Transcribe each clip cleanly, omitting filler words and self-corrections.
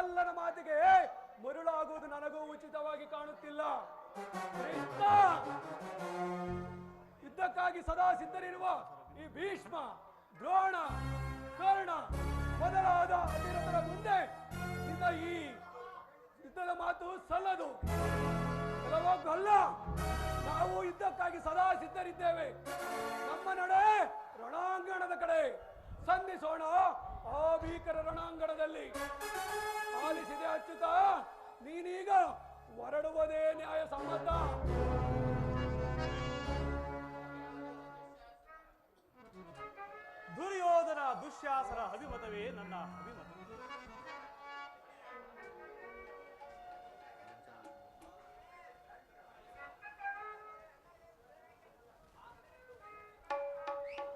ಸಲ್ಲನ ಮಾತಿಗೆ ಮರುಳಾಗುವುದು ನನಗೂ ಉಚಿತವಾಗಿ ಕಾಣುತ್ತಿಲ್ಲ. ಕೃಷ್ಣ, ಯುದ್ಧಕ್ಕಾಗಿ ಸದಾ ಸಿದ್ಧರಿರುವ ಈ ಭೀಷ್ಮ, ದ್ರೋಣ, ಕರ್ಣ ಮೊದಲಾದ ಅತಿರಥರ ಮುಂದೆ ಇದ್ದ ಈ ಯುದ್ಧದ ಮಾತು ಸಲ್ಲದು. ಕೆಲವೊಬ್ಬಲ್ಲ, ನಾವು ಯುದ್ಧಕ್ಕಾಗಿ ಸದಾ ಸಿದ್ಧರಿದ್ದೇವೆ. ನಮ್ಮ ನಡೆ ರಣಾಂಗಣದ ಕಡೆ. ಸಂಧಿಸೋಣ ಆ ಭೀಕರ ರಣಾಂಗಣದಲ್ಲಿ. ಆಲಿಸಿದೆ ಅಚ್ಯುತ, ನೀನೀಗ ಹೊರಡುವುದೇ ನ್ಯಾಯ ಸಮ್ಮತ. ದುರ್ಯೋಧನ ದುಶ್ಯಾಸನ ಅಭಿಮತವೇ ನನ್ನ ಅಭಿಮತ.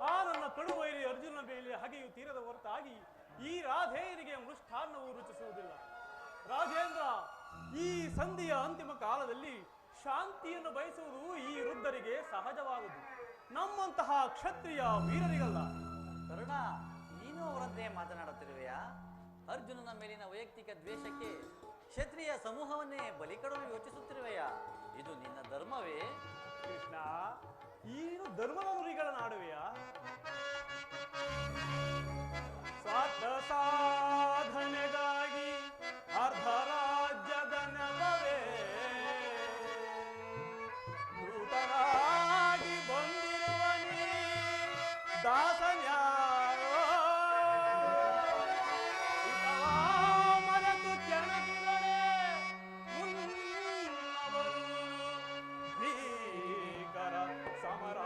ಆ ನನ್ನ ಕಡುವೈರಿ ಅರ್ಜುನ ಮೇಲೆ ಹಗೆಯು ತೀರದ ಹೊರತಾಗಿ ಈ ರಾಧೇಯನಿಗೆ ಮೃಷ್ಟಾನ್ನವು ರುಚಿಸುವುದಿಲ್ಲ. ರಾಜೇಂದ್ರ, ಈ ಸಂಧಿಯ ಅಂತಿಮ ಕಾಲದಲ್ಲಿ ಶಾಂತಿಯನ್ನು ಬಯಸುವುದು ಈ ವೃದ್ಧರಿಗೆ ಸಹಜವಾಗುವುದು, ನಮ್ಮಂತಹ ಕ್ಷತ್ರಿಯ ವೀರರಿಗಲ್ಲ. ಕರುಣ, ನೀನು ಅವರಂತೆ ಮಾತನಾಡುತ್ತಿರುವೆಯಾ? ಅರ್ಜುನನ ಮೇಲಿನ ವೈಯಕ್ತಿಕ ದ್ವೇಷಕ್ಕೆ ಕ್ಷತ್ರಿಯ ಸಮೂಹವನ್ನೇ ಬಲಿಕೊಡಲು ಯೋಚಿಸುತ್ತಿರುವೆಯಾ? ಇದು ನಿನ್ನ ಧರ್ಮವೇ? ಕೃಷ್ಣ, ನೀನು ಧರ್ಮದ ನುಡಿಗಳನ್ನಾಡುವೆಯಾ? ಸ್ವಾರ್ಥ ಸಾಧನೆಗಾಗಿ ಅರ್ಧ ರಾಜ್ಯದ ನೆಲವೇ ದೂತರಾಗಿ ಬಂದಿರುವ ನೀ ದಾಸನ್ಯಾರೋ ಮರೆತು ಕೆಣಕಿದರೆ ಮುನ್ನವರು ಭೀಕರ ಸಮರ.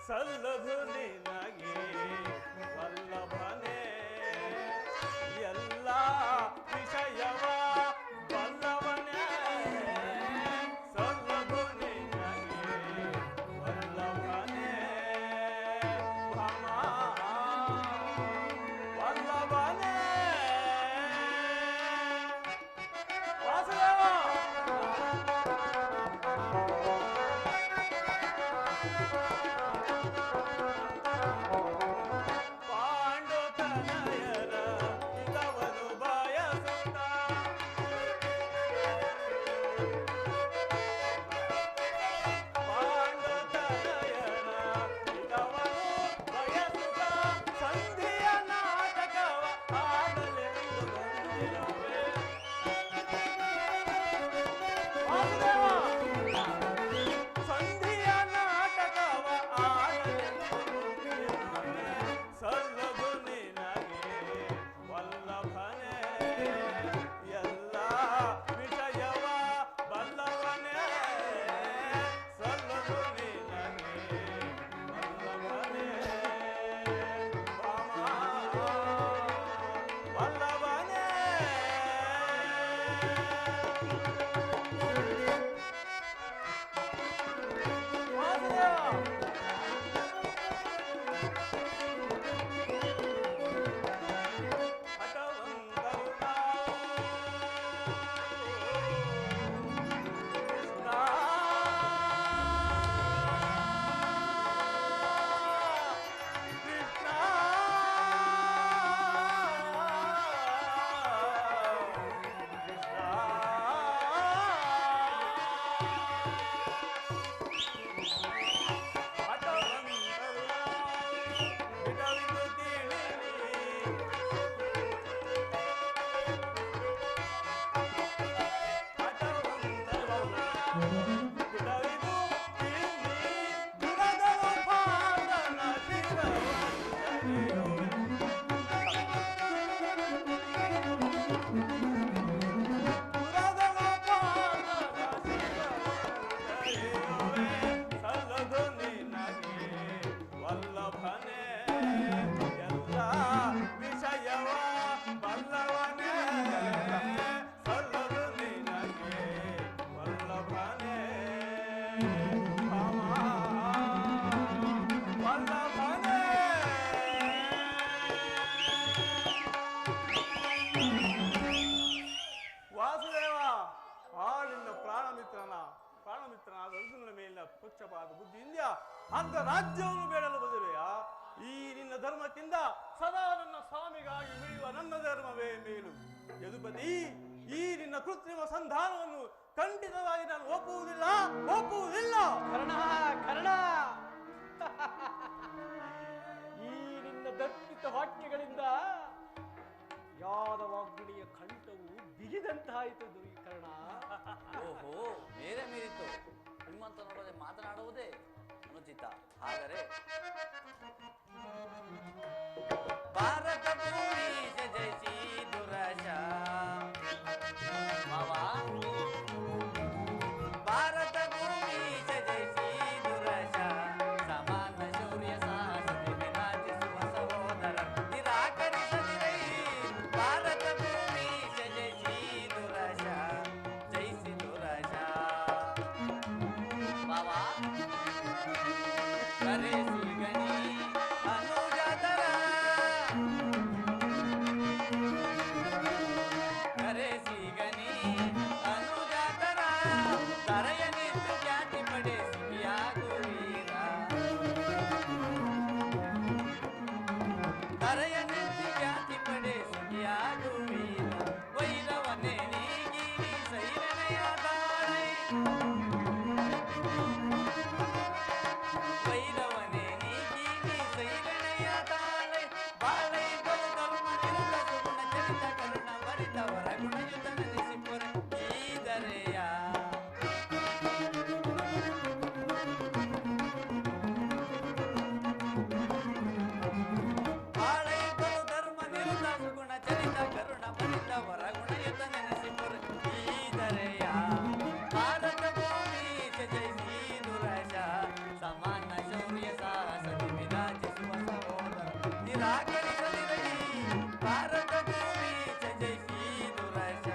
ಸಲ್ಲದು ನಿನಗೆ ವಲ್ಲಭನೇ ಎಲ್ಲ ವಿಷಯವ ವಲ್ಲಭನೇ. ಸಲ್ಲದು ನಿನಗೆ ವಲ್ಲಭನೇ ಭಮ ವಲ್ಲಭನೇ. ವಾಸುದೇವ, ಪಾಂಡುತನಯರ ಹಿತವನು ಬಯಸುತ್ತ ಪಾಂಡುತನಯರ ಹಿತವನು ಬಯಸುತ್ತ ಸಂಧಿಯ ನಾಟಕವ ಆಡಲೆಂದು ಬಂದಿರುವೆ. ವಾಸುದೇವ, ಸಂಧಿಯ ನಾಟಕವ ಆಡಲೆಂದು ಬಂದಿರುವೆ. ಸಲ್ಲದು ನಿನಗೆ ವಲ್ಲಭನೇ ಎಲ್ಲ ವಿಷಯವ ಬಲ್ಲವನೇ. ಸಲ್ಲದು ನಿನಗೆ ವಲ್ಲಭನೇ ಭಮ ವಲ್ಲಭನೇ. ವಾಸುದೇವ, ಹಠವಂತರು ನಾವು ಕೃಷ್ಣ. ಕೃಷ್ಣ, ಹಠವಂತರು ನಾವು ಹಿತವಿದು ತಿಳಿಲಿ. ಹಠವಂತರು ನಾವು ಹಿತವಿದು ತಿಳಿಲಿ. ದುರದವ ಪಾದನ ಶಿರವನ್ನರಿಯುವೆ. ದುರದವ ಪಾದನ ಶಿರವನ್ನರಿಯುವೆ. ಸಲ್ಲದು ನಿನಗೆ ವಲ್ಲಭನೇ ಎಲ್ಲ ವಿಷಯವ ಬಲ್ಲವನೇ. ಸಲ್ಲದು ನಿನಗೆ ವಲ್ಲಭನೇ ಭಮ ವಲ್ಲಭನೇ. ವಾಸುದೇವ, ನಿನ್ನ ಪ್ರಾಣಮಿತ್ರನಾದ ಅರ್ಜುನನ ಮೇಲಿನ ಪಕ್ಷಪಾತ ಬುದ್ಧಿಯಿಂದ ಅರ್ಧ ರಾಜ್ಯವನ್ನು ಬೇಡಲು ಬದಿರುವೆಯಾ? ಈ ನಿನ್ನ ಧರ್ಮಕ್ಕಿಂತ ಸದಾ ನನ್ನ ಸ್ವಾಮಿಗಾಗಿ ಉಳಿಯುವ ನನ್ನ ಧರ್ಮವೇ ಮೇಲು. ಯದುಪತಿ, ಈ ನಿನ್ನ ಕೃತ್ರಿಮ ಸಂಧಾನವನ್ನು ಖಂಡಿತವಾಗಿ ನಾನು ಒಪ್ಪುವುದಿಲ್ಲ. ಕರ್ಣ ಕರ್ಣ ಈ ನಿನ್ನ ದರ್ಪಿತ ವಾಕ್ಯಗಳಿಂದ ಯಾದವಾಗ್ನಿಯ ಕಂಠವು ಬಿಗಿದಂತಾಯಿತು ಕರ್ಣ. ಓಹೋ, ಬೇರೆ ಮೀರಿತು. ನಿಮ್ಮಂತ ನೋಡದೆ ಮಾತನಾಡುವುದೇ ಅನುಚಿತ. ಆದರೆ ಭಾರತ ಭೂಮಿ ಜಯಿಸಿ ದುರಶ ಮಾವ, ಭಾರತ ಭೂಮಿ ಜಯಿಸಿ ದುರಶ ಸಮಾನ ಶೌರ್ಯ ಸಾಹಸದಿ ವಿರಾಜಿಸುವ ಸಹೋದರ ನಿರಾಕರಿಸದಿರೈ. ಭಾರತ ಭೂಮಿ ಜಯಿಸಿ ದುರಶ ಜಯಿಸಿ ದುರಶ ಮಾವ, ಕರೆಸಿ ಗಣಿ ಅನುಜಾತರ, ಕರೆಸಿ ಗಣಿ ಅನುಜಾತರ, ತರೆಯ ನಿಂತು ಖ್ಯಾತಿ ಪಡೆಸಿಯಾಗು ವೀರ, ತರೆಯ ನಿಂತು ಖ್ಯಾತಿ ಪಡೆಸಿಯಾಗು ವೀರ, ವೈರವನ್ನೇ ನೀಗಿರಿ ಸೈರನೆಯ ತಾಳೈ, ವೈರವನೇ ನೀಗಿ ಸೈರಣೆಯ ತಾಳೆ, ಬಾಳೈ ಬಲು ಧರ್ಮ ನಿರುತ ಸುಗುಣ ಚರಿತ ಕರುಣ ಬರಿತವರ ಗುಣಯುತ ನೆನೆಸಿಪುರ ಈ ದರೆಯ. ಬಾಳೈ ಬಲು ಧರ್ಮ ನಿರುತ ಸುಗುಣ ಚರಿತ ಕರುಣ ಬರಿತವರ ಗುಣಯುತ ನೆನೆಸಿಪುರ ಈ ದರೆಯ. ಭಾರತ ಭೂಮಿ ಜಯಿಸಿ ದುರಶ ಸಮಾನ ಶೌರ್ಯ ಸಾಹಸದಿ ವಿರಾಜಿಸುವ ಸಹೋದರ ನಿರಾಕರಿಸದಿರೈ. ಭಾರತ ಭೂಮಿ ಜಯಿಸಿ ದುರಶ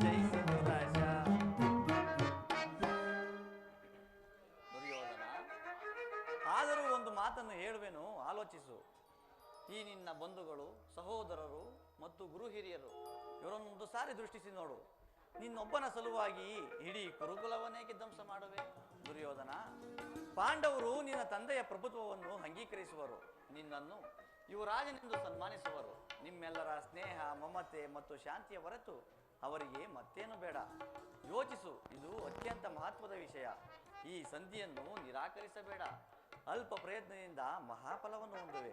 ಜಯಿಸಿ ದುರಶ. ದುರ್ಯೋಧನ, ಆದರೂ ಒಂದು ಮಾತನ್ನು ಹೇಳುವೆನು, ಆಲೋಚಿಸು. ಈ ನಿನ್ನ ಬಂಧುಗಳು, ಸಹೋದರರು ಮತ್ತು ಗುರು ಹಿರಿಯರು ಇವರನ್ನೊಂದು ಸಾರಿ ದೃಷ್ಟಿಸಿ ನೋಡು. ನಿನ್ನೊಬ್ಬನ ಸಲುವಾಗಿ ಇಡೀ ಕುರುಕುಲವನ್ನೇಕೆ ಧ್ವಂಸ ಮಾಡುವೆ? ದುರ್ಯೋಧನ, ಪಾಂಡವರು ನಿನ್ನ ತಂದೆಯ ಪ್ರಭುತ್ವವನ್ನು ಅಂಗೀಕರಿಸುವರು, ನಿನ್ನನ್ನು ಯುವರಾಜನೆಂದು ಸನ್ಮಾನಿಸುವರು. ನಿಮ್ಮೆಲ್ಲರ ಸ್ನೇಹ, ಮಮತೆ ಮತ್ತು ಶಾಂತಿಯ ಹೊರತು ಅವರಿಗೆ ಮತ್ತೇನು ಬೇಡ. ಯೋಚಿಸು, ಇದು ಅತ್ಯಂತ ಮಹತ್ವದ ವಿಷಯ. ಈ ಸಂಧಿಯನ್ನು ನಿರಾಕರಿಸಬೇಡ. ಅಲ್ಪ ಪ್ರಯತ್ನದಿಂದ ಮಹಾಫಲವನ್ನು ಹೊಂದುವೆ.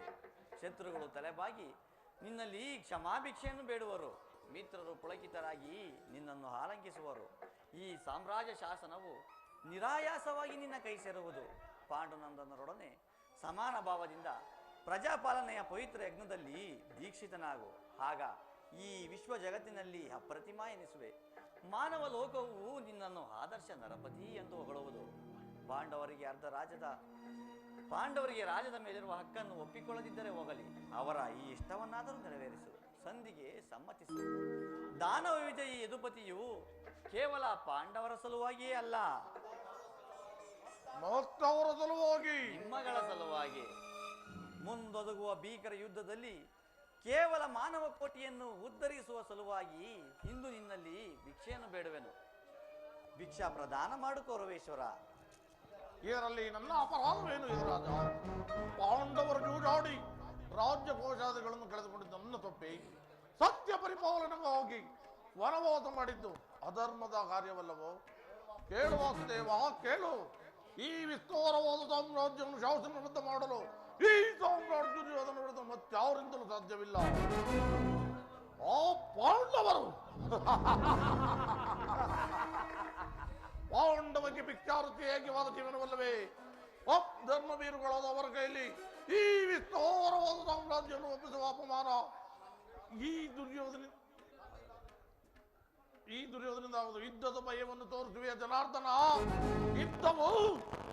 ಶತ್ರುಗಳು ತಲೆಬಾಗಿ ನಿನ್ನಲ್ಲಿ ಕ್ಷಮಾಭಿಕ್ಷೆಯನ್ನು ಬೇಡುವರು. ಮಿತ್ರರು ಪುಳಕಿತರಾಗಿ ನಿನ್ನನ್ನು ಆಲಂಕಿಸುವರು. ಈ ಸಾಮ್ರಾಜ್ಯ ಶಾಸನವು ನಿರಾಯಾಸವಾಗಿ ನಿನ್ನ ಕೈ ಸೇರುವುದು. ಪಾಂಡುನಂದನರೊಡನೆ ಸಮಾನ ಭಾವದಿಂದ ಪ್ರಜಾಪಾಲನೆಯ ಪವಿತ್ರ ಯಜ್ಞದಲ್ಲಿ ದೀಕ್ಷಿತನಾಗು. ಆಗ ಈ ವಿಶ್ವ ಜಗತ್ತಿನಲ್ಲಿ ಅಪ್ರತಿಮ ಎನಿಸುವೆ. ಮಾನವ ಲೋಕವು ನಿನ್ನನ್ನು ಆದರ್ಶ ನರಪತಿ ಎಂದು ಹೊಗಳುವುದು. ಪಾಂಡವರಿಗೆ ರಾಜ್ಯದ ಮೇಲಿರುವ ಹಕ್ಕನ್ನು ಒಪ್ಪಿಕೊಳ್ಳದಿದ್ದರೆ ಹೋಗಲಿ, ಅವರ ಈ ಇಷ್ಟವನ್ನಾದರೂ ನೆರವೇರಿಸು. ಸಂಧಿಗೆ ಸಮ್ಮತಿಸು. ದಾನವ ವಿಜಯಿ ಯದುಪತಿಯು ಕೇವಲ ಪಾಂಡವರ ಸಲುವಾಗಿಯೇ ಅಲ್ಲ, ಮತ್ತವರ ಸಲುವಾಗಿ, ನಿಮ್ಮಗಳ ಸಲುವಾಗಿ ಮುಂದೊದಗುವ ಭೀಕರ ಯುದ್ಧದಲ್ಲಿ ಕೇವಲ ಮಾನವ ಕೋಟಿಯನ್ನು ಉದ್ಧರಿಸುವ ಸಲುವಾಗಿ ಇಂದು ನಿನ್ನಲ್ಲಿ ಭಿಕ್ಷೆಯನ್ನು ಬೇಡುವೆನು. ಭಿಕ್ಷಾ ಪ್ರದಾನ ಮಾಡು ಕೌರವೇಶ್ವರ. ಇದರಲ್ಲಿ ನನ್ನ ಅಪರಾಧವೇನು ಯುವರಾಜ? ಪಾಂಡವರು ಜೂಜಾಡಿ ರಾಜ್ಯ ಕೋಶಾದಿಗಳನ್ನು ಕಳೆದುಕೊಂಡಿದ್ದು ನನ್ನ ತಪ್ಪಿ. ಸತ್ಯ ಪರಿಪಾಲನೆಗಾಗಿ ವನವಾಸ ಮಾಡಿದ್ದು ಅಧರ್ಮದ ಕಾರ್ಯವಲ್ಲವೋ? ಕೇಳು ವಾಸುದೇವ, ಕೇಳು. ಈ ವಿಸ್ತಾರವಾದ ಸಾಮ್ರಾಜ್ಯವನ್ನು ಶಾಸನಬದ್ಧ ಮಾಡಲು ಈ ಸಾಮ್ರಾಜ್ಯ ಅದನ್ನು ವಿರುದ್ಧ ಮತ್ತಾವರಿಂದಲೂ ಸಾಧ್ಯವಿಲ್ಲ. ಆ ಪಾಂಡವರು ಪಾಂಡವಕ್ಕೆ ಭಿಕ್ಷಾವೃತ್ತಿಯಾಗಿ ವಾದ ಜೀವನವಲ್ಲವೇ? ಧರ್ಮವೀರುಗಳಾದ ಅವರ ಕೈಯಲ್ಲಿ ಈ ವಿಸ್ತಾರವಾದ ಸಾಮ್ರಾಜ್ಯವನ್ನು ಒಪ್ಪಿಸುವ ಅಪಮಾನ ಈ ದುರ್ಯೋಧನಿಂದ ಆಗುವುದು. ಯುದ್ಧದ ಭಯವನ್ನು ತೋರಿಸುವೆ ಜನಾರ್ದನ. ಯುದ್ಧವು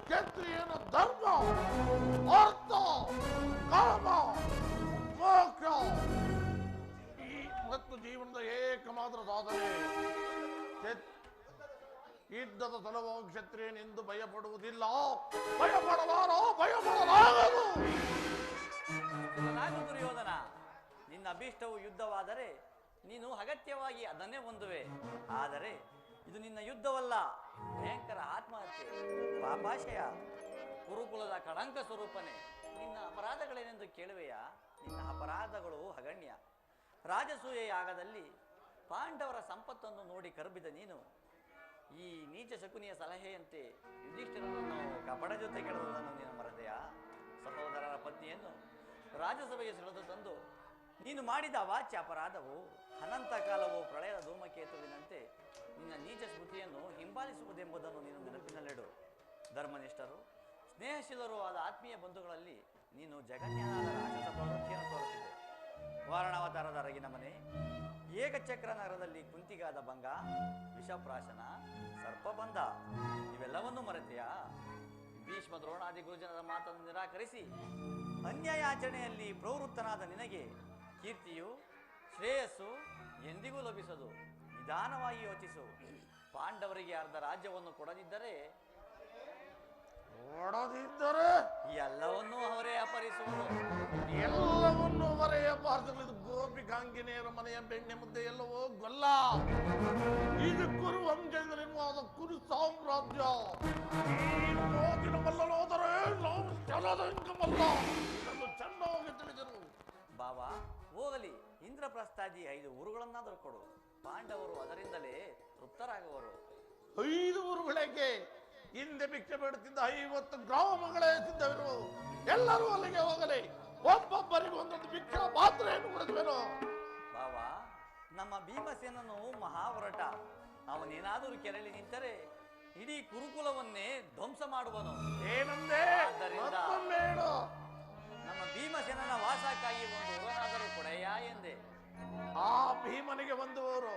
ಕ್ಷತ್ರಿಯನ ಧರ್ಮ, ಅರ್ಥ, ಕಾಮ, ಮೋಕ್ಷ ಮತ್ತು ಜೀವನದ ಏಕಮಾತ್ರ ಸಾಧನೆ. ಯುದ್ಧದ ಸಲುವಾಗಿ ಕ್ಷತ್ರಿಯನೆಂದು ಭಯಪಡುವುದಿಲ್ಲ, ಭಯಪಡಲಾಗದು. ದುರ್ಯೋಧನ, ನಿನ್ನ ಅಭೀಷ್ಟವು ಯುದ್ಧವಾದರೆ ನೀನು ಅಗತ್ಯವಾಗಿ ಅದನ್ನೇ ಹೊಂದುವೆ. ಆದರೆ ಇದು ನಿನ್ನ ಯುದ್ಧವಲ್ಲ, ಭಯಂಕರ ಆತ್ಮಹತ್ಯೆ, ಪಾಪಾಶಯ, ಕುರುಕುಲದ ಕಳಂಕ ಸ್ವರೂಪನೆ. ನಿನ್ನ ಅಪರಾಧಗಳೇನೆಂದು ಕೇಳುವೆಯಾ? ನಿನ್ನ ಅಪರಾಧಗಳು ಅಗಣ್ಯ. ರಾಜಸೂಯ ಯಾಗದಲ್ಲಿ ಪಾಂಡವರ ಸಂಪತ್ತನ್ನು ನೋಡಿ ಕರುಬಿದ ನೀನು ಈ ನೀಚ ಶಕುನಿಯ ಸಲಹೆಯಂತೆ ಯುಧಿಷ್ಠಿರನನ್ನು ಕಪಡ ಜೊತೆ ಕೆಳದನ್ನು ನೀನು ಮರೆತೆಯಾ? ಸಹೋದರರ ಪತ್ನಿಯನ್ನು ರಾಜಸಭೆಗೆ ಸೆಳೆದು ತಂದು ನೀನು ಮಾಡಿದ ಅವಾಚ್ಯ ಅಪರಾಧವು ಅನಂತ ಕಾಲವು ಪ್ರಳಯದ ಧೂಮಕೇತುವಿನಂತೆ ನಿನ್ನ ನೀಚ ಸ್ಮೃತಿಯನ್ನು ಹಿಂಬಾಲಿಸುವುದೆಂಬುದನ್ನು ನೀನು ನೆನಪಿನಲ್ಲಿಡು. ಧರ್ಮನಿಷ್ಠರು ಸ್ನೇಹಶೀಲರು ಆದ ಆತ್ಮೀಯ ಬಂಧುಗಳಲ್ಲಿ ನೀನು ಜಗನ್ಯನಾದ ರಾಜಸ ಪ್ರವೃತ್ತಿಯನ್ನು ತೋರಿಸಿದೆ. ವಾರಣಾವತಾರದ ಅರಗಿನ ಮನೆ, ಏಕಚಕ್ರ ನಗರದಲ್ಲಿ ಕುಂತಿಗಾದ ಭಂಗ, ವಿಷಪ್ರಾಶನ, ಸರ್ಪಬಂಧ ಇವೆಲ್ಲವನ್ನೂ ಮರೆತೆಯಾ? ಭೀಷ್ಮ ದ್ರೋಣಾದಿ ಗುರುಜನರ ಮಾತನ್ನು ನಿರಾಕರಿಸಿ ಅನ್ಯಾಯಾಚರಣೆಯಲ್ಲಿ ಪ್ರವೃತ್ತನಾದ ನಿನಗೆ ಕೀರ್ತಿಯು ಶ್ರೇಯಸ್ಸು ಎಂದಿಗೂ ಲಭಿಸದು. ನಿಧಾನವಾಗಿ ಯೋಚಿಸು. ಪಾಂಡವರಿಗೆ ಅರ್ಧ ರಾಜ್ಯವನ್ನು ಕೊಡದಿದ್ದರೆ ಎಲ್ಲವನ್ನೂ ಅವರೇ ಅಪಹರಿಸುವುದು. ಎಲ್ಲವನ್ನೂ ಅವರೇ ಅಪಹರಿಸಲಿದ್ದು ಗೋಪಿಕಾಂಗಿನಿಯರ ಮನೆಯ ಬೆಣ್ಣೆ ಮುದ್ದೆ ಎಲ್ಲವೋ ಗೊಲ್ಲ. ಇದು ಕುರು ವಂಶದಲ್ಲಿರುವಾದ ಕುರು ಸಾಮ್ರಾಜ್ಯ. ಈ ಮೋದಿನ ಮಲ್ಲನೋದರೆ ನಾವು ಚಲದಂಕಮಲ್ಲ ಇದನ್ನು ಚೆನ್ನಾಗಿ ತಿಳಿದರು. ಬಾಬಾ ಹೋಗಲಿ, ಇಂದ್ರಪ್ರಸ್ಥಾದಿ 5 ಊರುಗಳನ್ನಾದರೂ ಕೊಡು. ಪಾಂಡವರು ಅದರಿಂದಲೇ ತೃಪ್ತರಾಗುವರು. 5 ಊರುಗಳಿಗೆ ಹಿಂದೆ ಭಿಕ್ಷೆ ಬೇಡುತ್ತಿದ್ದ 50 ಗ್ರಾಮಗಳೇ ಸಿದ್ಧವಿರು. ಎಲ್ಲರೂ ಅಲ್ಲಿಗೆ ಹೋಗಲಿ. ಒಬ್ಬೊಬ್ಬರಿಗೆ ಒಂದೊಂದು ಭಿಕ್ಷಾ ಪಾತ್ರೆಯನ್ನು ಕೊಡುತ್ತೇನೋ. ಬಾಬಾ, ನಮ್ಮ ಭೀಮಸೇನನು ಮಹಾವರಟ. ಅವನೇನಾದರೂ ಕೆರಳಿ ನಿಂತರೆ ಇಡೀ ಕುರುಕುಲವನ್ನೇ ಧ್ವಂಸ ಮಾಡುವನು. ಏನಂದೆ? ಆದ್ದರಿಂದ ನಮ್ಮ ಭೀಮಸೇನನ ವಾಸಕ್ಕಾಗಿ ಒಂದು ಊರನಾದರೂ ಕೊಡೆಯಾ ಎಂದೆ. ಆ ಭೀಮನಿಗೆ ಒಂದು ಊರು,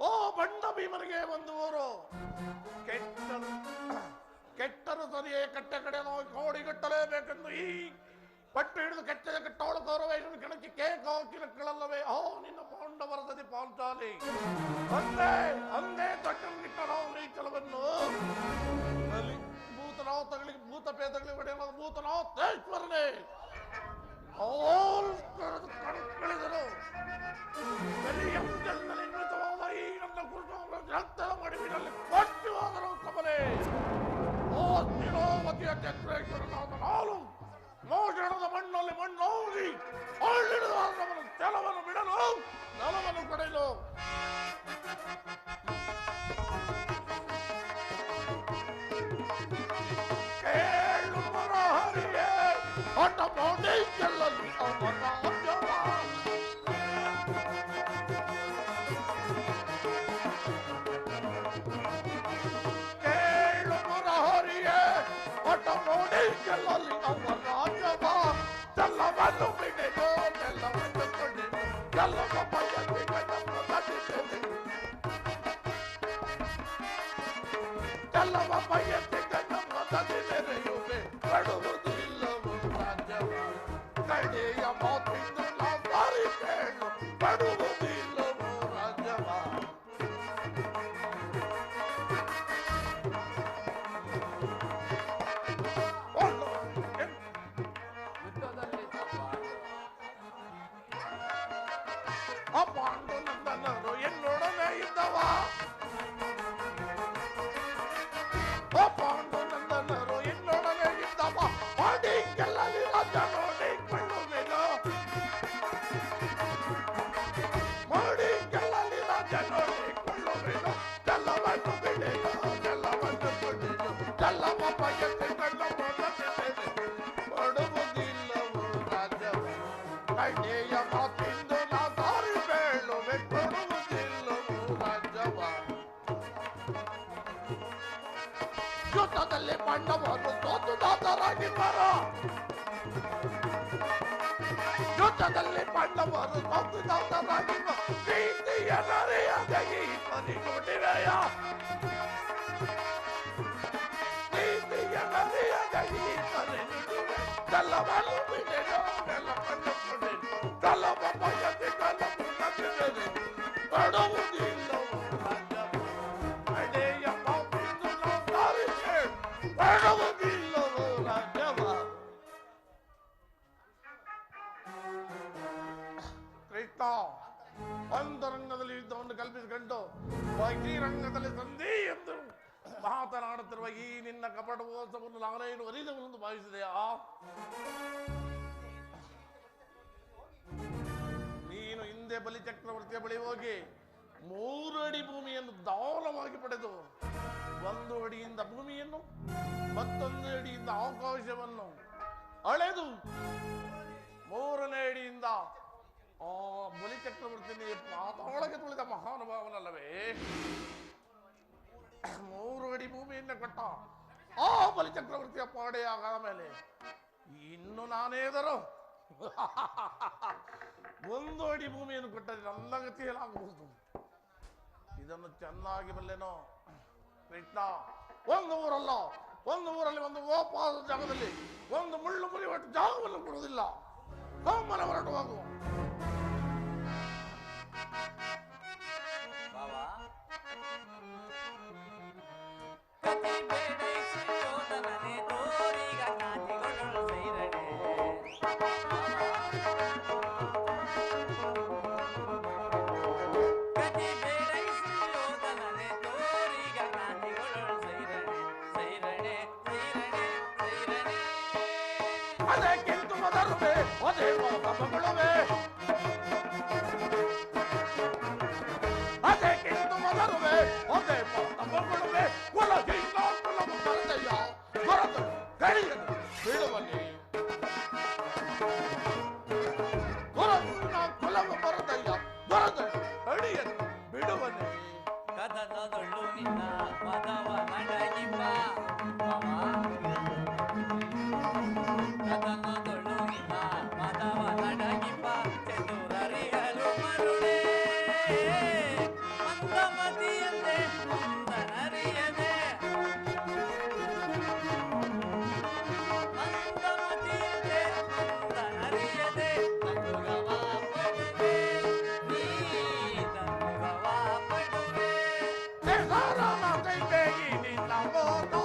ಓ ಬಂಡ ಭೀಮನಿಗೆ ಒಂದು ಊರು. ಕೆಟ್ಟರು ಸರಿಯೇ ಕಟ್ಟೆ ಕಡೆ ನಾವು ಕೋಡಿಗಟ್ಟಲೇಬೇಕೆಂದು ಈ ಪಟ್ಟು ಹಿಡಿದು ಕೆಟ್ಟದ ಕಟ್ಟೋಳ ಗೌರವ ಕೆಣಕಿ ಕೇಕ್ ಹಾಕಿಲಲ್ಲವೇ. ಓ ನಿನ್ನ ಪಾಂಡವರ ಸದಿ ಪಾಂಚಾಲಿ ಅಂದೇ ಅಂದೇ ತೊಟ್ಟಲಿಟ್ಟ ನಾವು ನೀಚಲವನ್ನು ಭೂತನಾಥಗಳಿಗೆ ಭೂತ ಪೇದಗಳಿಗೆ ಹೊಡೆಯಲಾದ ಭೂತನಾಥೇಶ್ವರನೇ ಕಳಿದರು. ಈ ನನ್ನ ಕುರುಡು ರಕ್ತದ ಮಡಿವಿನಲ್ಲಿ ಪಟ್ಟಿವಾದರು ಕಮಲೆ. ಓ ತಿರೋವತಿಯ ಚಕ್ರೇಶ್ವರನಾದ ನಾನು ಮೋಷಣದ ಮಣ್ಣಲ್ಲಿ ಮಣ್ಣೋಗಿ ಅಳ್ಳಿಡಿದ ನಮ್ಮನ್ನು ಜಲವನ್ನು ಬಿಡಲು ನಲವನ್ನು ಕೊಡಲು. ಕೇಳು ಮರಹರಿಯೇ ಹಠ ಮಾಡಿ ಗೆಲ್ಲಲಿ ಅವನ ಅಜ್ಜವ. ಕೇಳು ಮರಹರಿಯೇ ಹಠ ಮಾಡಿ ಗೆಲ್ಲಲಿ ಅವನ ಅಜ್ಜವ. ಜಲ್ಲವನ್ನು ಬಿಡೆನು ಜಲ್ಲವನ್ನು ಕೊಡೆನು ಜಲ್ಲವ ಬಯಸಿಗೆ ನಮ್ಮ ಗತಿಸಿದೆ. ಜಲ್ಲವ ಬಯಸಿಗೆ ನಮ್ಮ ಗತಿಸಿದೆಯುವೆ. ಬಡುವುದಿಲ್ಲವು ರಾಜ್ಯವ ಕಡೆಯ ಮಾತಿಂದು ನಾವು ದಾರಿ ಕೇಳು. ಬಡುವುದಿಲ್ಲವು ರಾಜ್ಯವ. ಪಾಂಡು ನಂದನರು ಎನ್ನೊಡನೆ ಇದ್ದವ. ಪಾಂಡು ನಂದನರು ಎನ್ನೊಡನೆ ಇದ್ದವ. ಮಾಡಿ ಗೆಲ್ಲಲಿ ರಾಜ ನೋಡಿ ಕೊಳ್ಳುವೆನು. ಮಾಡಿ ಗೆಲ್ಲಲಿ ರಾಜ ನೋಡಿ ಕೊಳ್ಳುವೆನು. ಜಲ್ಲವನ್ನು ಬಿಡೆನು ಜಲ್ಲವನ್ನು ಕೊಡೆನು ಜಲ್ಲವ ಬಯಕೆ ಕಣ್ಣನ್ನು ಗತಿಸಿದೆ. ಕೊಡುವುದಿಲ್ಲವು ರಾಜ್ಯವ ಕಡೆಯ ಮಾತಿಂದು ನಾ ದಾರಿ ಬೇಳುವೆ. ಕೊಡುವುದಿಲ್ಲವು ರಾಜ್ಯವ. ಯುದ್ಧದಲ್ಲಿ ಪಾಂಡವರು ಸೋತುದಾತರಾಗಿದ್ದಾರೆ. ಯುದ್ಧದಲ್ಲಿ ಪಾಂಡವರು ಸೋತುದಾತರಾಗಿರುವ ಪ್ರೀತಿಯ ನರೆಯಾದ ಈ ಪರಿ ನುಡಿವೆಯ. ಪ್ರೀತಿಯ ನರೆಯಾದ ಈ ಪರಿ ನುಡಿವೆ. ಜಲ್ಲವನ್ನು ಬಿಡೆನು ಜಲ್ಲವನ್ನು ಕೊಡೆನು ಜಲ್ಲವ ಬಯಸಿ ಜಲ್ಲವು ಗತಿಸಿದೆ. ಕೊಡುವುದಿಲ್ಲವು ರಾಜ್ಯವ ಕಡೆಯ ಮಾತಿಂದು ನಾವು ದಾರಿ ಕೇಳು. ಕೊಡುವುದಿಲ್ಲವು ರಾಜ್ಯವ. ಕೃಷ್ಣ ಅಂತರಂಗದಲ್ಲಿ ಯುದ್ಧವನ್ನು ಕಲ್ಪಿಸಿಕೊಂಡು ಬಹಿರಂಗದಲ್ಲಿ ಸಂಧಿ ಎಂದು ಮಾತನಾಡ ಮಾಡುತ್ತಿರುವ ಈ ನಿನ್ನ ಕಪಟ ಮೋಸವನ್ನು ನಾನೇನು ಅರಿದವನೆಂದು ಭಾವಿಸಿದೆಯಾ? ನೀನು ಹಿಂದೆ ಬಲಿಚಕ್ರವರ್ತಿಯ ಬಳಿ ಹೋಗಿ 3 ಅಡಿ ಭೂಮಿಯನ್ನು ದಾನವಾಗಿ ಪಡೆದು 1 ಅಡಿಯಿಂದ ಭೂಮಿಯನ್ನು ಮತ್ತೊಂದು ಅಡಿಯಿಂದ ಆಕಾಶವನ್ನು ಅಳೆದು 3ನೇ ಅಡಿಯಿಂದ ಆ ಬಲಿಚಕ್ರವರ್ತಿನಿ ಪಾತಾಳಕ್ಕೆ ತುಳಿದ ಮಹಾನುಭಾವನಲ್ಲವೇ? 3 ಅಡಿ ಭೂಮಿಯನ್ನು ಕೊಟ್ಟ ಆ ಬಲಿಚಕ್ರವರ್ತಿಯ ಪಾಡೆಯಾಗ ಮೇಲೆ ಇನ್ನು ನಾನೇದರು 1 ಅಡಿ ಭೂಮಿಯನ್ನು ಕೊಟ್ಟರೆ ನನ್ನ ಗತಿಯಲಾಗಬಹುದು. ಇದನ್ನು ಚೆನ್ನಾಗಿ ಬಲ್ಲೆನೋ ಕೃಷ್ಣ. ಒಂದು ಊರಲ್ಲಿ ಒಂದು ಓಪಾದ ಜಾಗದಲ್ಲಿ ಒಂದು ಮುಳ್ಳು ಮುರಿಯುವಟ್ಟು ಜಾಗವನ್ನು ಕೊಡುವುದಿಲ್ಲ. ಸೋಮನ ಹೊರಟು ಹೋಗುವ ಬಾವಾ ಕತಿ ಬೇಡೈಸಿಯೋದನನೆ ತೋರಿಗ ಕಾಂತಿಗಳು ಸೈರಡೆ ಕತಿ ಬೇಡೈಸಿಯೋದನನೆ ತೋರಿಗ ಕಾಂತಿಗಳು ಸೈರಡೆ ಸೈರಡೆ ಸೈರಡೆ ಸೈರಡೆ ಅದಕ್ಕಿಂತ ಮೊದಲುವೆ ಅದೇ ಮಗಳುವೆ ಅದಕ್ಕಿಂತ ಮೊದಲುವೆ ಅದೇ ಮಗಳುವೆ ಒಳಗಿಂದ ಬರದಯ್ಯ ಬರದು ಕಳಿಯದು ಬೀಳುವಲ್ಲಿ ಕುಲವು ಬರದಯ್ಯ ಬರದು ಕಳಿಯದು ಬಿಡುವಲ್ಲಿ ಕದನದೊಳ್ಳು ನಿನ್ನ ಮದವ ನಡಗಿಪ್ಪ ಕದನದೊಳ್ಳು ನಿನ್ನ ಮದವ ನಡಗಿಪ್ಪ ಚತುರರಿಯಲು ಮರುಳೇ ಮಂದಮತಿಯಂತೆ ಮಂದನರಿಯದೆ ಮಂದಮತಿಯಂತೆ ಮಂದನರಿಯದೆ ತಂಗುಗವ ಪಡುವೆ ನೀ ತಂಗುಗವ ಪಡುವೆ ದೇಸಾರಾಮ ಕೈಬೇಗಿ ನಿನ್ನ ಮೋದ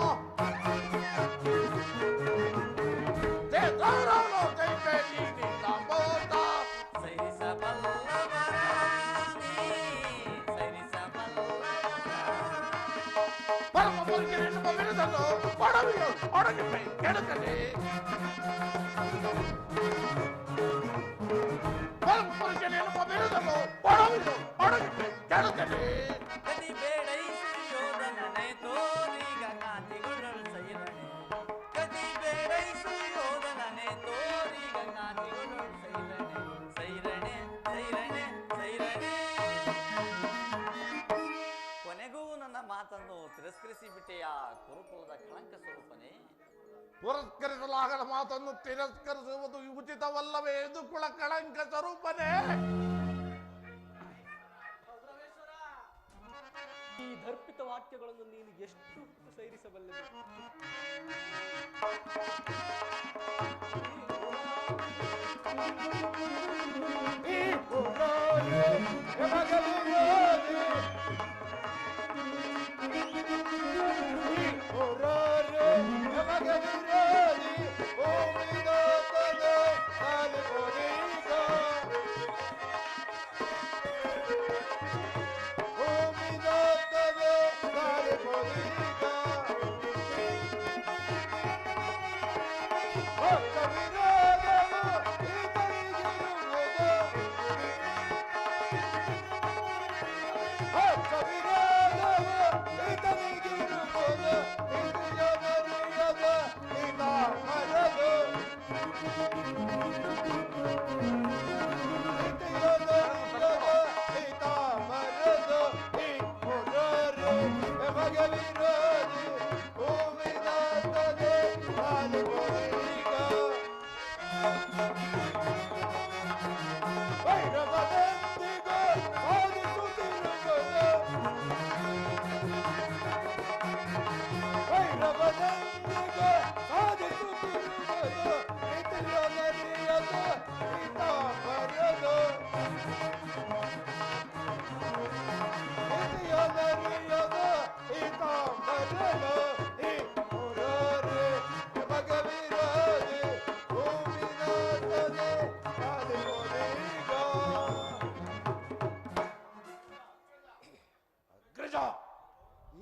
ದೇಸಾರಾಮ ಕೈಬೇಗಿ ನಿನ್ನ ಮೋದ ಸೈರಿಸಬಲ್ಲವರ ನೀ ಸೈರಿಸಬಲ್ಲವರ ಪರಮ ಪುರುಷನೆನ್ನುವ ಬಿರುದನ್ನು ಒಡವಿಯು ಒಡಗಿಪೈ ಕೆಡುಕಲಿ ಪರಮ ಪುರುಷನೆನ್ನುವ ಬಿರುದನ್ನು ಒಡವಿಯು ಒಡಗಿಪೈ ಕೆಡುಕಲಿ ಕದಿ ಬೇಡೈಸಿಯೋದನನೆ ತೋರಿಗ ಕಾಂತಿಗಳು ಸೈರಣೆ ಕದಿ ಬೇಡೈಸಿಯೋದನನೆ ತೋರಿಗ ಕಾಂತಿಗಳು ಸೈರಣೆ ಸೈರಣೆ ಸೈರಣೆ ಕೊನೆಗೂ ನನ್ನ ಮಾತನ್ನು ತಿರಸ್ಕರಿಸಿ ಬಿಟ್ಟೆಯಾ ಕುರುಕುಲದ ಕಳಂಕ ಸ್ವರೂಪನೇ? ಪುರಸ್ಕರಿಸಲಾಗದ ಮಾತನ್ನು ತಿರಸ್ಕರಿಸುವುದು ಉಚಿತವಲ್ಲವೇ? ಇದು ಕುಳ ಕಳಂಕ ಸ್ವರೂಪನೇ. ಈ ದರ್ಪಿತ ವಾಕ್ಯಗಳನ್ನು ನೀನು ಎಷ್ಟು ಸೈರಿಸಬಲ್ಲದೆ?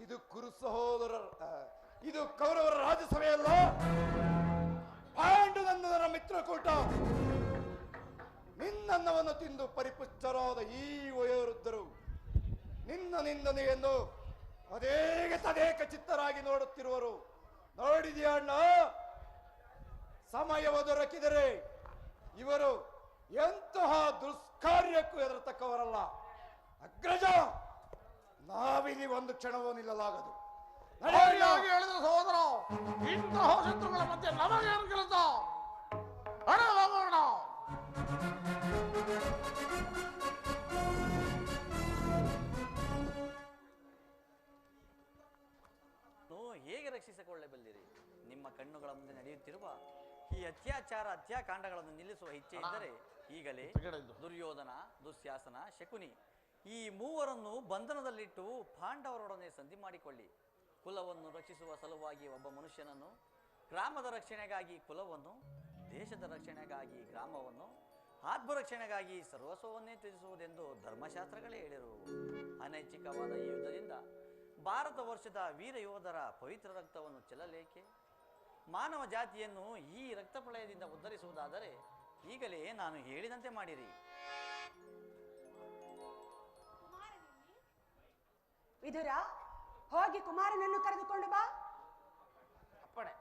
ಇದು ಕುರು ಸಹೋದರರ ಇದು ಕೌರವರ ರಾಜಸಭೆಯಲ್ಲ, ಪಾಂಡುನಂದನ ಮಿತ್ರಕೂಟ. ನಿನ್ನನ್ನವನ್ನು ತಿಂದು ಪರಿಪುಷ್ಟರಾದ ಈ ವಯೋವೃದ್ಧರು ನಿನ್ನ ನಿಂದನೆಯನ್ನು ಅದೇಗೆ ತದೇಕ ಚಿತ್ತರಾಗಿ ನೋಡುತ್ತಿರುವರು. ನೋಡಿದ್ಯಾ ಅಣ್ಣ, ಸಮಯವ ದೊರಕಿದರೆ ಇವರು ಎಂತಹ ದುಷ್ಕಾರ್ಯಕ್ಕೂ ಹೆದರತಕ್ಕವರಲ್ಲ. ಅಗ್ರಜ, ನಾವಿಲ್ಲಿ ಒಂದು ಕ್ಷಣವೂ ನಿಲ್ಲಲಾಗದು. ಸರಿಯಾಗಿ ಹೇಳಿದ ಸಹೋದರ, ಇಂತಹ ಶತ್ರುಗಳ ಮಧ್ಯೆ ನಮಗೇನು ಕೆಲಸ? ಹಣ ಹೋಗೋಣ. ಹೇಗೆ ರಕ್ಷಿಸಿಕೊಳ್ಳಬಲ್ಲಿರಿ? ನಿಮ್ಮ ಕಣ್ಣುಗಳ ಮುಂದೆ ನಡೆಯುತ್ತಿರುವ ಈ ಹತ್ಯಾಕಾಂಡಗಳನ್ನು ನಿಲ್ಲಿಸುವ ಇಚ್ಛೆ ಇದ್ದರೆ ಈಗಲೇ ದುರ್ಯೋಧನ, ದುಶ್ಯಾಸನ, ಶಕುನಿ ಈ ಮೂವರನ್ನು ಬಂಧನದಲ್ಲಿಟ್ಟು ಪಾಂಡವರೊಡನೆ ಸಂಧಿ ಮಾಡಿಕೊಳ್ಳಿ. ಕುಲವನ್ನು ರಕ್ಷಿಸುವ ಸಲುವಾಗಿ ಒಬ್ಬ ಮನುಷ್ಯನನ್ನು, ಗ್ರಾಮದ ರಕ್ಷಣೆಗಾಗಿ ಕುಲವನ್ನು, ದೇಶದ ರಕ್ಷಣೆಗಾಗಿ ಗ್ರಾಮವನ್ನು, ಆತ್ಮರಕ್ಷಣೆಗಾಗಿ ಸರ್ವಸ್ವವನ್ನೇ ತ್ಯಜಿಸುವುದೆಂದು ಧರ್ಮಶಾಸ್ತ್ರಗಳೇ ಹೇಳಿರುವು. ಅನೈಚ್ಛಿಕವಾದ ಈ ಯುದ್ಧದಿಂದ ಭಾರತ ವರ್ಷದ ವೀರ ಯೋಧರ ಪವಿತ್ರ ರಕ್ತವನ್ನು ಚೆಲ್ಲಲೇಕೆ? ಮಾನವ ಜಾತಿಯನ್ನು ಈ ರಕ್ತಪ್ರಳಯದಿಂದ ಉದ್ಧರಿಸುವುದಾದರೆ ಈಗಲೇ ನಾನು ಹೇಳಿದಂತೆ ಮಾಡಿರಿ. ವಿದುರ, ಹೋಗಿ ಕುಮಾರನನ್ನು ಕರೆದುಕೊಂಡು ಬಾ. ಅಪ್ಪಣೆ.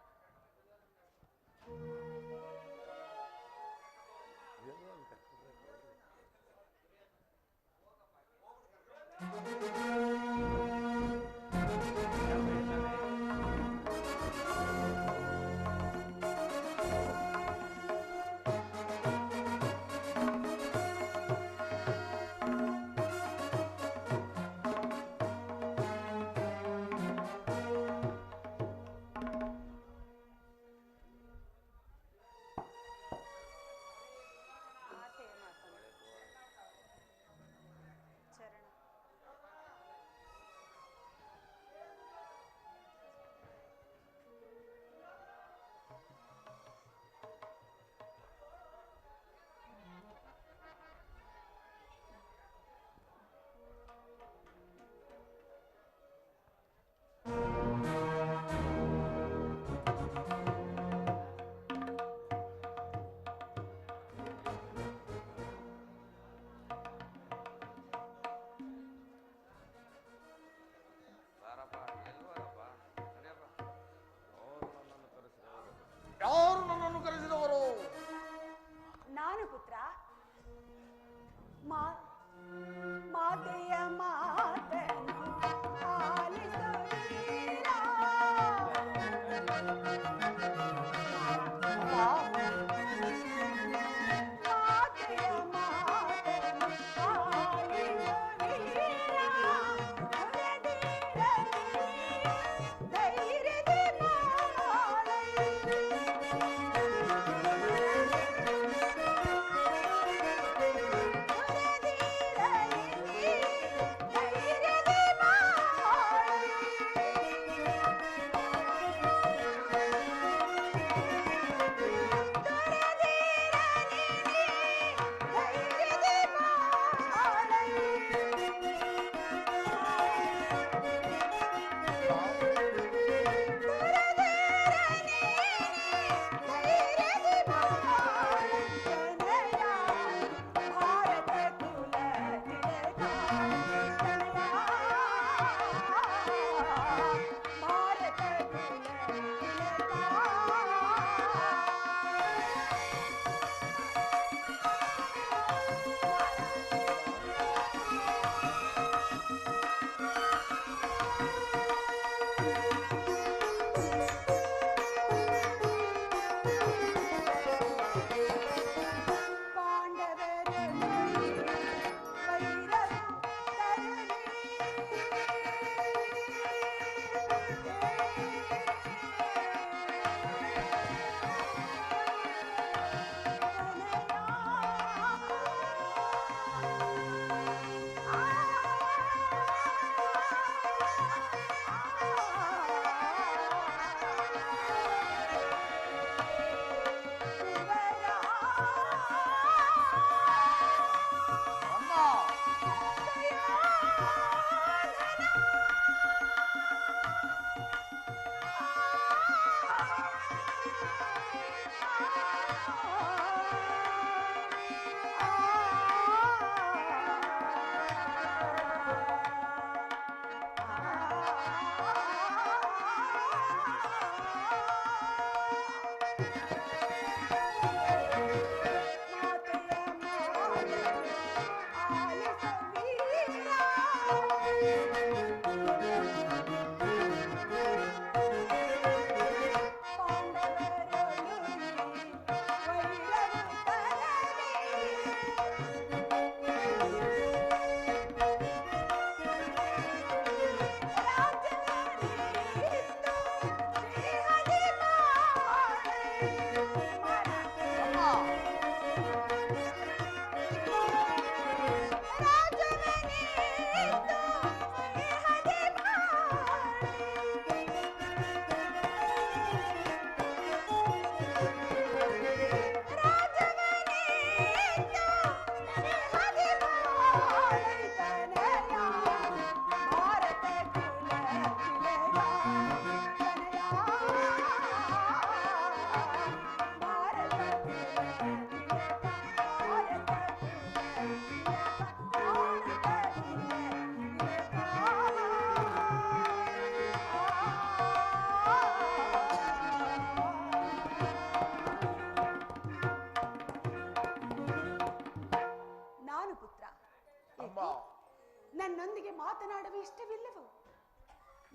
ನನ್ನೊಂದಿಗೆ ಮಾತನಾಡುವ ಇಷ್ಟವಿಲ್ಲವೋ?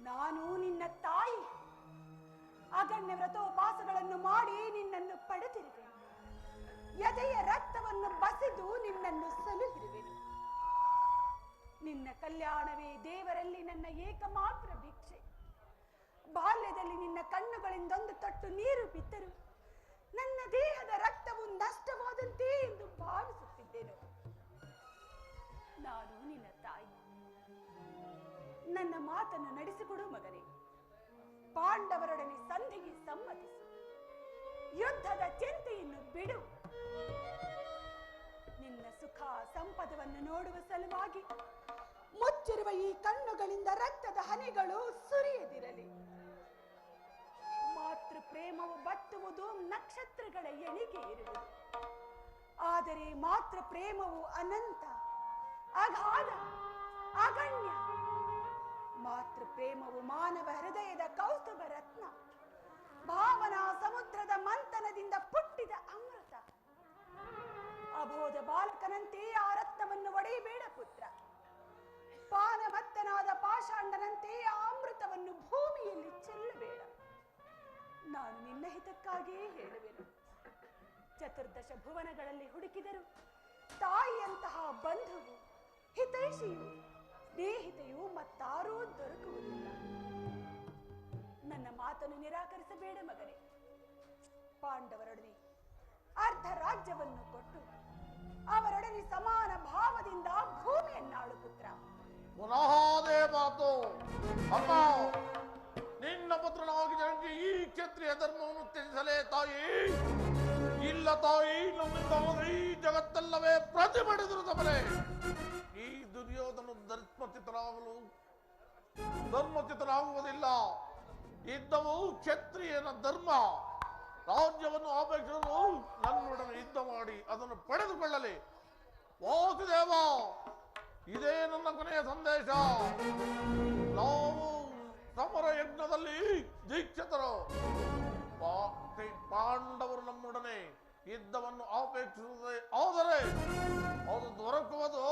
ನಾನು ನಿನ್ನ ತಾಯಿ. ಅಗಣ್ಯ ವ್ರತೋಪಾಸಗಳನ್ನು ಮಾಡಿ ನಿನ್ನನ್ನು ಪಡೆದಿರುವೆನು. ಎದೆಯ ರಕ್ತವನ್ನು ಬಸಿದು ನಿನ್ನನ್ನು ಸಲುಹಿರುವೆನು. ನಿನ್ನ ಕಲ್ಯಾಣವೇ ದೇವರಲ್ಲಿ ನನ್ನ ಏಕಮಾತ್ರ ಭಿಕ್ಷೆ. ಬಾಲ್ಯದಲ್ಲಿ ನಿನ್ನ ಕಣ್ಣುಗಳಿಂದೊಂದು ತೊಟ್ಟು ನೀರು ಬಿದ್ದರು ನನ್ನ ದೇಹದ ರಕ್ತವು ನಷ್ಟವಾದಂತೆ ಎಂದು ಭಾವಿಸುತ್ತಿದ್ದೆನು. ನಾನು ನಿನ್ನ ತಾಯಿ. ನನ್ನ ಮಾತನ್ನು ನಡೆಸಿಕೊಡು ಮಗನೇ. ಪಾಂಡವರೊಡನೆ ಸಂಧಿಗೆ ಸಮ್ಮತಿಸು. ಯುದ್ಧದ ಚಿಂತೆಯನ್ನು ಬಿಡು. ನಿನ್ನ ಸುಖ ಸಂಪದವನ್ನು ನೋಡುವ ಸಲುವಾಗಿ ಮುಚ್ಚಿರುವ ಈ ಕಣ್ಣುಗಳಿಂದ ರಕ್ತದ ಹನಿಗಳು ಸುರಿಯದಿರಲಿ. ಮಾತೃ ಪ್ರೇಮವು ಬತ್ತುವುದು ನಕ್ಷತ್ರಗಳ ಎಣಿಕೆ ಇರುವುದು. ಆದರೆ ಮಾತೃ ಪ್ರೇಮವು ಅನಂತ, ಅಗಾಧ, ಅಗಣ್ಯ. ಮಾತೃ ಪ್ರೇಮವು ಮಾನವ ಹೃದಯದ ಕೌಸ್ತುಭ ರತ್ನ, ಭಾವನಾ ಸಮುದ್ರದ ಮಂಥನದಿಂದ ಪುಟ್ಟಿದ ಅಮೃತ. ಅಬೋಧ ಬಾಲಕನಂತೆ ಆ ರತ್ನವನ್ನು ಒಡೆಯಬೇಡ ಪುತ್ರ. ಪಾನಮತ್ತನಾದ ಪಾಷಾಂಡನಂತೆ ಆ ಅಮೃತವನ್ನು ಭೂಮಿಯಲ್ಲಿ ಚೆಲ್ಲಬೇಡ. ನಾನು ನಿನ್ನ ಹಿತಕ್ಕಾಗಿಯೇ ಹೇಳುವೆನು. ಚತುರ್ದಶ ಭುವನಗಳಲ್ಲಿ ಹುಡುಕಿದರು ತಾಯಿಯಂತಹ ಬಂಧುವು, ಹಿತೈಷಿಯು, ಸ್ನೇಹಿತೆಯು ಮತ್ತಾರೂ ದೊರಕುವುದಿಲ್ಲ. ನನ್ನ ಮಾತನ್ನು ನಿರಾಕರಿಸಬೇಡ ಮಗನೇ. ಪಾಂಡವರೊಡನೆ ಅರ್ಧ ರಾಜ್ಯವನ್ನು ಕೊಟ್ಟು ಅವರೊಡನೆ ಸಮಾನ ಭಾವದಿಂದ ಭೂಮಿಯನ್ನಾಳು ಪುತ್ರ. ಪುನಃ ಅದೇ ಮಾತು. ಅಮ್ಮ, ನಿನ್ನ ಪುತ್ರನಾಗಿ ನನಗೆ ಈ ಕ್ಷತ್ರಿಯ ಧರ್ಮವನ್ನು ತ್ಯಜಿಸಲೇ ತಾಯಿ? ಇಲ್ಲ ತಾಯಿ, ನಮ್ಮಿಂದ ಈ ಜಗತ್ತಲ್ಲವೇ ಪ್ರತಿಭಟಿಸಿರು ತಮಲೆ. ಈ ದುರ್ಯೋಧನ ಧರ್ಮಚ್ಯುತನಾಗುವುದಿಲ್ಲ. ಯುದ್ಧವು ಕ್ಷತ್ರಿಯನ ಧರ್ಮ. ರಾಜ್ಯವನ್ನು ಅಪೇಕ್ಷಿಸಲು ನನ್ನೊಡನೆ ಯುದ್ಧ ಮಾಡಿ ಅದನ್ನು ಪಡೆದುಕೊಳ್ಳಲಿ. ವಾಸುದೇವ, ಇದೇ ನನ್ನ ಕೊನೆಯ ಸಂದೇಶ. ನಾವು ಸಮರ ಯಜ್ಞದಲ್ಲಿ ದೀಕ್ಷಿತರು. ಪಾಂಡವರು ನಮ್ಮೊಡನೆ ಯುದ್ಧವನ್ನು ಅಪೇಕ್ಷಿಸುತ್ತದೆ. ಆದರೆ ಅದು ದೊರಕುವುದು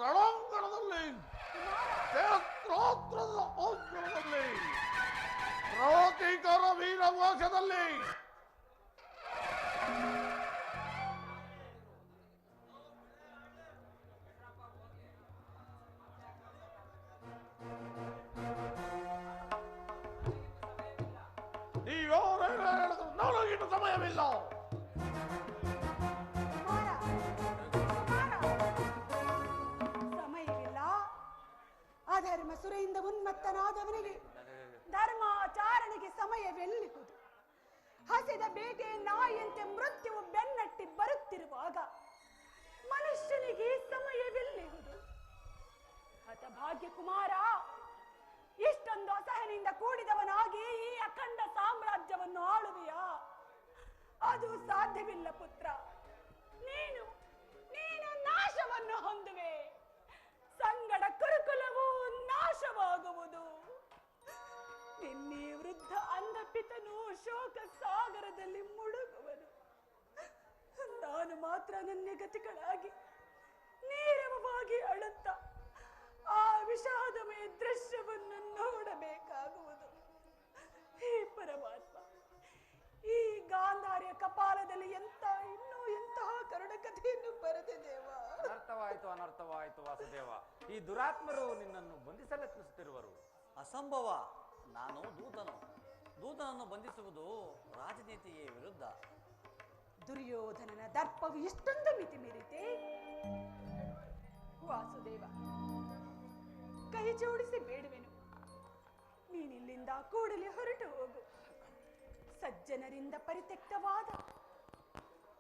ರಣಾಂಗಣದಲ್ಲಿ, ಕ್ಷೇತ್ರೋತ್ರದ ಔಷಧದಲ್ಲಿ, ಪ್ರತೀಕರ ವೀರವಾಸದಲ್ಲಿ. ನೀವ್ಯಾರೇನು ಹೇಳಿದ್ರು ನನಗಿನ್ನು ಸಮಯವಿಲ್ಲ. ಸಮಯವಿಲ್ಲ. ಅಧರ್ಮ ಸುರೆಯಿಂದ ಉನ್ಮತ್ತನಾದವನಿಗೆ ಧರ್ಮಾಚಾರಣೆಗೆ ಸಮಯವೆಲ್ಲಿಹುದು? ಹಸಿದ ಬೇಟೆ ನಾಯಿಯಂತೆ ಮೃತ್ಯುವು ಬೆನ್ನಟ್ಟಿ ಬರುತ್ತಿರುವಾಗ ಮನುಷ್ಯನಿಗೆ ಸಮಯವೆಲ್ಲಿಹುದು? ಹತಭಾಗ್ಯ ಕುಮಾರ, ಇಷ್ಟೊಂದು ಅಸಹನೆಯಿಂದ ಕೂಡಿದವನಾಗಿ ಈ ಅಖಂಡ ಸಾಮ್ರಾಜ್ಯವನ್ನು ಆಳುವೆಯಾ? ಅದು ಸಾಧ್ಯವಿಲ್ಲ ಪುತ್ರ. ನೀನು ನಾಶವನ್ನು ಹೊಂದುವೆ. ಸಂಗಡ ಕುರುಕುಲವು ನಾಶವಾಗುವುದು. ನಿನ್ನೆ ವೃದ್ಧ ಅಂಧಪಿತನು ಶೋಕ ಸಾಗರದಲ್ಲಿ ಮುಳುಗುವನು. ನಾನು ಮಾತ್ರ ನನ್ನ ಗತಿಗಳಾಗಿ ನೀರವವಾಗಿ ಅಳುತ್ತ ಆ ವಿಷಾದಮಯ ದೃಶ್ಯವನ್ನು ನೋಡಬೇಕಾಗುವುದು. ಹೇ ಪರಮಾತ್ಮ, ಈ ಗಾಂಧಾರ್ಯ ಕಪಾಲದಲ್ಲಿ ಇನ್ನೂ ಎಂತಹ ಕರುಣ ಕಥೆಯನ್ನು ಬರೆದಿದ್ದೇವ. ಅನರ್ಥವಾಯಿತು ವಾಸುದೇವ. ಈ ದುರಾತ್ಮರು ನಿನ್ನನ್ನು ಬಂಧಿಸಲೆತ್ನಿಸುತ್ತಿರುವರು. ಅಸಂಭವ. ನಾನು ದೂತನನ್ನು ಬಂಧಿಸುವುದು ರಾಜನೀತಿಗೆ ವಿರುದ್ಧ. ದುರ್ಯೋಧನನ ದರ್ಪವು ಇಷ್ಟೊಂದು ಮಿತಿ ಮೀರಿತೆ? ವಾಸುದೇವ, ಕೈ ಜೋಡಿಸಿ ಬೇಡುವೆನು, ನೀನಿಲ್ಲಿಂದ ಕೂಡಲೇ ಹೊರಟು ಹೋಗು. ಸಜ್ಜನರಿಂದ ಪರಿತ್ಯಕ್ತವಾದ,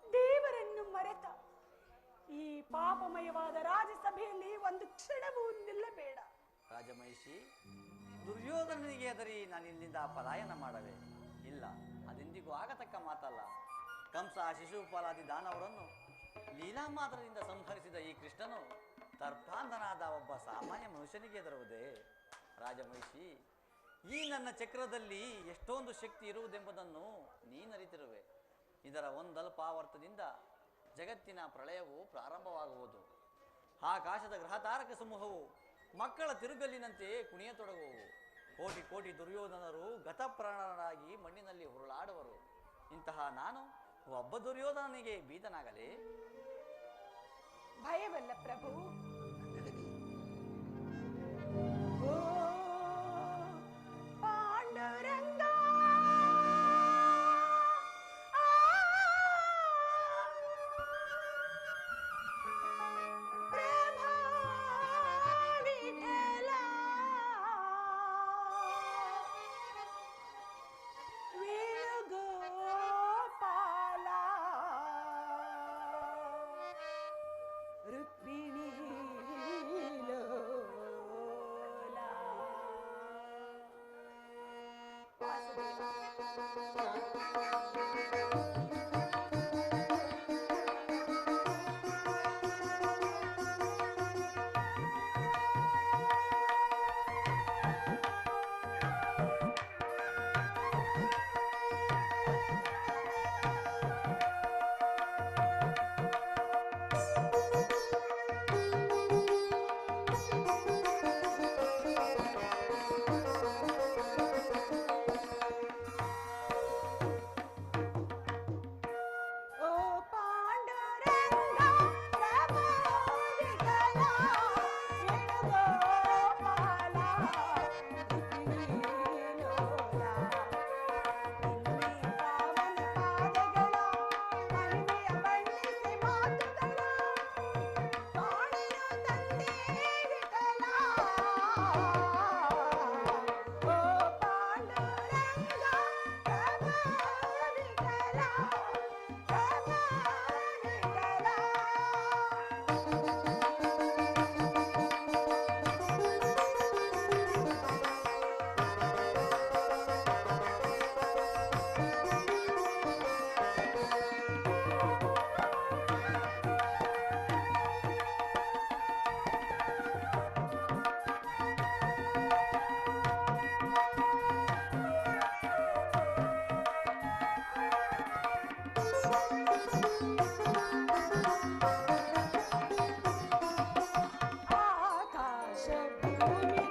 ದೇವರನ್ನು ಮರೆತ ಈ ಪಾಪಮಯವಾದ ರಾಜಸಭೆಯಲ್ಲಿ ಒಂದು ಕ್ಷಣವೂ ನಿಲ್ಲಬೇಡ. ರಾಜಮಹಿಷಿ, ದುರ್ಯೋಧನನಿಗೆ ಎದರಿ ನಾನು ಇಲ್ಲಿಂದ ಪಲಾಯನ ಮಾಡವೆ? ಇಲ್ಲ, ಅದೆಂದಿಗೂ ಆಗತಕ್ಕ ಮಾತಲ್ಲ. ಕಂಸ, ಶಿಶುಪಾಲಾದಿ ದಾನವರನ್ನು ಲೀಲಾ ಮಾತ್ರದಿಂದ ಸಂಹರಿಸಿದ ಈ ಕೃಷ್ಣನು ತರ್ಪಾಂಧನಾದ ಒಬ್ಬ ಸಾಮಾನ್ಯ ಮನುಷ್ಯನಿಗೆ ಎದರುವುದೇ? ರಾಜಮಹಿಷಿ, ಈ ನನ್ನ ಚಕ್ರದಲ್ಲಿ ಎಷ್ಟೊಂದು ಶಕ್ತಿ ಇರುವುದೆಂಬುದನ್ನು ನೀನರಿತಿರುವೆ. ಇದರ ಒಂದಲ್ಪಾವರ್ತದಿಂದ ಜಗತ್ತಿನ ಪ್ರಳಯವು ಪ್ರಾರಂಭವಾಗುವುದು. ಆಕಾಶದ ಗ್ರಹತಾರಕ ಸಮೂಹವು ಮಕ್ಕಳ ತಿರುಗಲ್ಲಿನಂತೆ ಕುಣಿಯತೊಡಗುವವು. ಕೋಟಿ ಕೋಟಿ ದುರ್ಯೋಧನರು ಗತಪ್ರಾಣರಾಗಿ ಮಣ್ಣಿನಲ್ಲಿ ಹುರುಳಾಡುವರು. ಇಂತಹ ನಾನು ಒಬ್ಬ ದುರ್ಯೋಧನನಿಗೆ ಬೀದನಾಗಲೇ? ಭಯವಲ್ಲ ಪ್ರಭು. ಓ ಪಾಂಡುರಂಗ ಆಕಾಶ ಭೂಮಿ